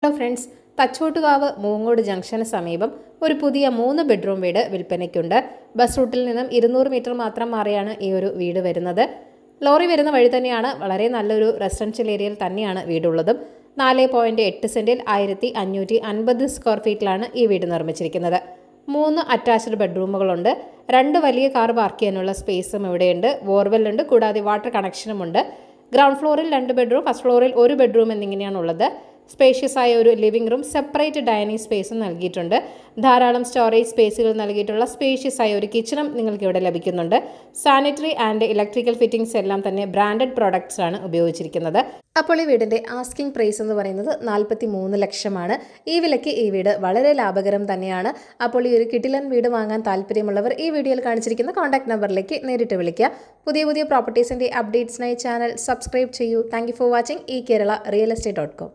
Hello friends, Thachottukavu Moongode junction സമീപം ഒരു പുതിയ 3 ബെഡ്റൂം വീട് വിൽപ്പനയ്ക്കുണ്ട്. ബസ് റൂട്ടിൽ നിന്നും 200 മീറ്റർ മാത്രം മാറിയാണ് ഈ ഒരു വീട് വരുന്നത്. ലോറി വരുന്ന വഴി തന്നെയാണ്. വളരെ നല്ലൊരു റെസിഡൻഷ്യൽ ഏരിയയിൽ തന്നെയാണ് വീടുള്ളതും. 4.8 സെന്റിൽ 1550 സ്ക്വയർ ഫീറ്റിലാണ് ഈ വീട് നിർമ്മിച്ചിരിക്കുന്നത്. 3 അറ്റാച്ച്ഡ് ബെഡ്റൂമുകളുണ്ട്. 2 വലിയ കാർ പാർക്ക് ചെയ്യാനുള്ള സ്പേസും ഇവിടെയുണ്ട്. ബോർവെല്ലുണ്ട്, കൂടാതെ വാട്ടർ കണക്ഷനുമുണ്ട്. ഗ്രൗണ്ട് ഫ്ലോറിൽ 2 ബെഡ്റൂം, ഫസ്റ്റ് ഫ്ലോറിൽ 1 ബെഡ്റൂം എന്നിങ്ങനെയാണുള്ളത്. സ്പേഷ്യസ് ആയ ഒരു ലിവിംഗ് റൂം, സെപ്പറേറ്റ് ഡൈനിങ് സ്പേസും നൽകിയിട്ടുണ്ട്. ധാരാളം സ്റ്റോറേജ് സ്പേസുകൾ നൽകിയിട്ടുള്ള സ്പേഷ്യസ് ആയ ഒരു കിച്ചണും നിങ്ങൾക്ക് ഇവിടെ ലഭിക്കുന്നുണ്ട്. സാനിറ്ററി ആൻഡ് ഇലക്ട്രിക്കൽ ഫിറ്റിംഗ്സ് എല്ലാം തന്നെ ബ്രാൻഡഡ് പ്രോഡക്ട്സ് ആണ് ഉപയോഗിച്ചിരിക്കുന്നത്. അപ്പോൾ ഈ വീടിന്റെ ആസ്കിംഗ് പ്രൈസ് എന്ന് പറയുന്നത് 43 ലക്ഷമാണ്. ഈ വിലയ്ക്ക് ഈ വീട് വളരെ ലാഭകരം തന്നെയാണ്. അപ്പോൾ ഈ ഒരു കിടിലൻ വീട് വാങ്ങാൻ താല്പര്യമുള്ളവർ ഈ വീഡിയോയിൽ കാണിച്ചിരിക്കുന്ന കോൺടാക്ട് നമ്പറിലേക്ക് നേരിട്ട് വിളിക്കുക. പുതിയ പ്രോപ്പർട്ടീസിന്റെ അപ്ഡേറ്റ്സിനായി ചാനൽ സബ്സ്ക്രൈബ് ചെയ്യൂ. Thank you for watching. eKerala Real Estate.com.